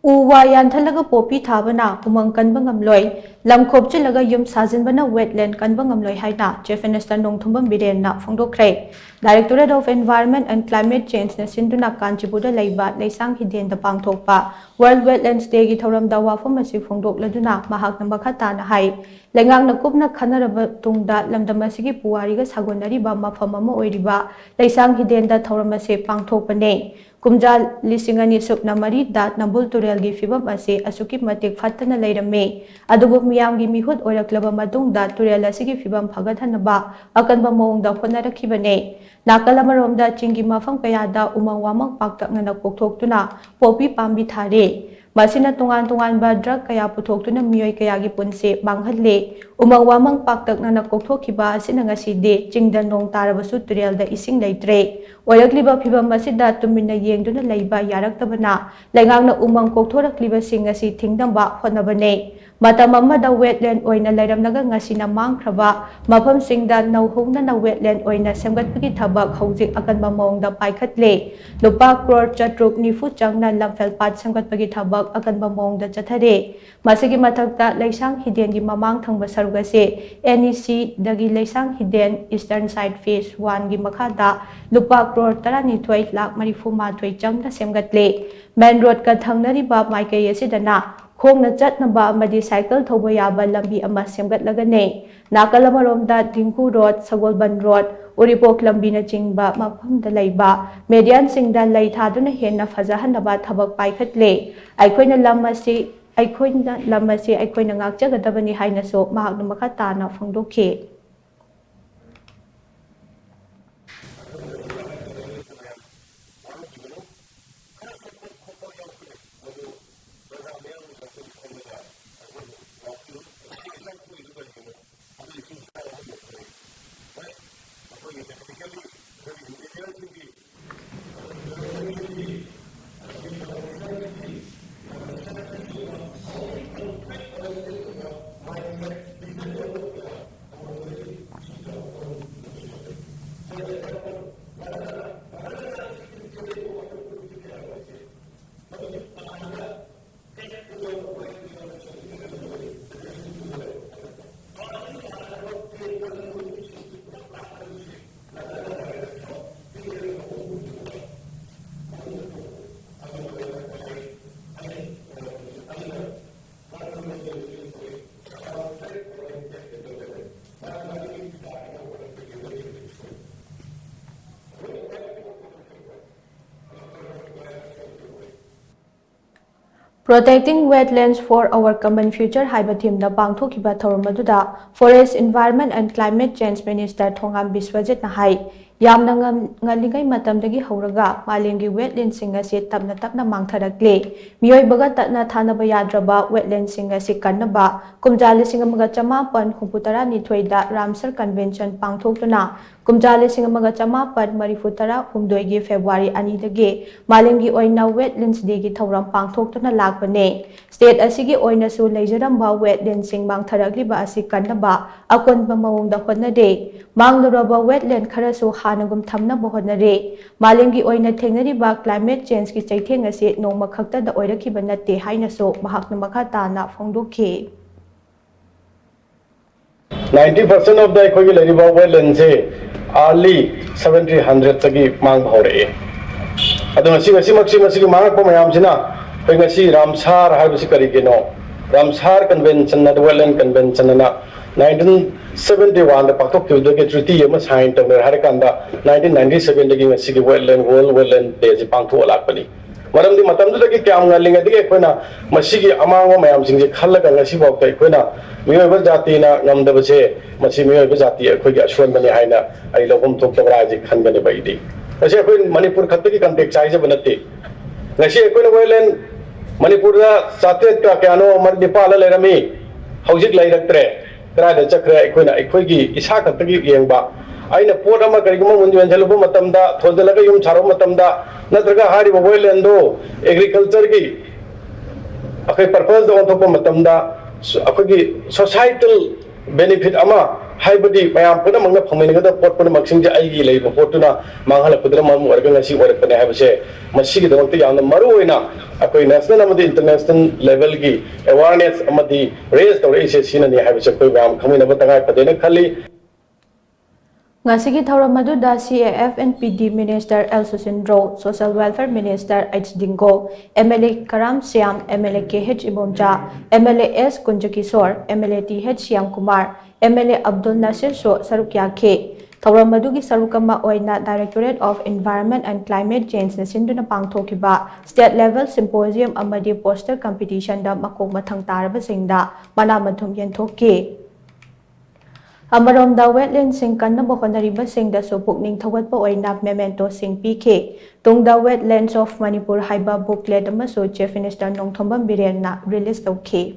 Uwa Yanthatlaga popi Thabana Umang Kanba Ngamloi lam khopchillaga shajinbana wetland Kanba Ngamloi haina Chief Minister Nongthombam Biren na phongdokkhre. Directorate of Environment and Climate Change na sinduna Kanchipuda leiba leisang hiden da pangthokpa World Wetlands Day gi thoramda wafam asi phongdokladuna mahakna makha na hai lengang na kupna khanaraba tungda lamdam asigi puwariga sagonariba mafam ama oiriba leisang hiden da thoramase pangthokpane Kumja lisingani sukna mari dat nambul turel gi fibam ase asuki matik fatana leirame adubu miyam gi mihut oraklaba madung da turel asigi fibam phagathanaba akanba mawngda khonarakhibane nakalamarom da chingi mafam kayada umang wamang paktakna na kokthokuna popi pambi thare masina tungan ba drug kaya puthokuna miyoi kaya gi punse manghalle umang wamang paktakna na kokthokiba asina ngaside chingda nong tarabasu turel da ising leitre Oyakliba Pibam Masida Tumina Yengduna Laiba Yaraktabana, Langana Umang Koktorakliba Singasi Tingdamba, Honabane, Matamama da wetland oina Lairam Naga Ngasina Mankraba, Mapam Singda no Hona na wetland oina Samgat Pigitabak, Housing Akan Mamong da Paikatle, Lupa Cror Chatruk Nifu Jangna Lamfel Pat Samgat Pigitabak, Akan Mamong da Chatare, Masigi Matakta Laisang Hidden di Mamang Tang Basarugase, NEC Dagi Laisang Hidden Eastern Side Phase 1 Gimakada, Lupa Cror Tarani Tway Lak Marifuma Tway Jangna Semgatle, Main Road Kathangnariba Maike Yesidana, Hong na chat na ba madi cycle thoba yaba lambi ama semgatlaga ne nakalamarom da Dingku Road Sagolban Road Uripok lambi na chingba mafam da laiba median singda lai thaduna henna fajahanaba thabak paikhatle aikoina lamasi aikoina ngakjagadabani haina so mahakna makhatana phongdokhe Protecting wetlands for our common future haiba theme da pangthokiba thoromaduda Forest Environment and Climate Change Minister Thongam Biswajit na hai yamna ngalingai matamdagi hauraga malengi wetland singa se tapna mangtharakle miyoi baga tatna thanaba yadraba wetland singa se kannaba kumjali singa maga chamapan humputara nithoi da Ramsar Convention pangthokna kumjali singa maga chamapan marifutara humdoi gi February ani dage malengi oina wetlands day gi thoram pangthokna lakpane state asigi oina su leijaramba wetland sing mangtharakliba asi kannaba akonba mawongda honnade mangluraba wetland kharasu hanagum thamna bohonare malengi oina thengnariba climate change ki chaitheng ase nongma khakta da oirakiba natte haina so mahakna makha tana phongdokhe 90% of the equity wetlands early 1700 tagi mang bhaure aduna si mang ko mayam sina pengasi Ramsar habisi karigeno Ramsar Convention na wetland convention na 1971 da paktok kyudo ke treaty yama sign tamner harakanda 1997 dagi ngasi wetland world wetland day ji pangtho lakpani maram di matam du dagi kyam ngalinga dige koina masigi amangwa mayam singje khallaga ngasi bawta koina miyoba jati na ngamdabase masi miyoba jati khoi ga shwan bani haina ai lobum tok tabra ji khangane baidi ase khoi Manipur khatte ki context size banate ngasi koina wetland Manipur da satet ka kyano mar dipala lerami haujik lairaktre Krada Chakra Equigi Isakatagi Yangba. I know Portama Karigum when Jalabu Matamda, Todalaga Yum Charomatamda, Natraga Hari Wellendo, agriculture gi. Okay, purpose on top of Matamda, societal benefit ama हाइबदी मयाम पुनमंगना फंगमिनगदा पोट पुनमक्सिंग आइगी लेबो पोटुना मांगहलकदना मरम ओरगन ngasi ओरकने हाबसे मसिगी दमक्ति यामना मरुओइना अकोइ नेशनल अमदि इंटरनेशनल लेवल की अवेयरनेस अमदि रेज तौरेसे सिननि हाबसे कोइ मयाम खमिनबा तंगाय पदेना खली Ngasigi thauram aduda CAF and PD Minister El Susindro, Social Welfare Minister H Dingo, MLA Karam Siam, MLA KH Ibomja, MLA S Kunjakisor, MLA TH Siam Kumar, MLA Abdul Nasir So Sarukya K. Thauram adugi sarukama oina Directorate of Environment and Climate Change na sinduna pangthokiba state level symposium amadi poster competition da makok mathang taraba singda mana mathum yenthoki. Amaromda wetland sing kanna honariba sing da so pukning thawatpa oina memento sing PK tungda wetlands of Manipur haiba booklet amaso Chief Minister Nongthombam Biren na release okay.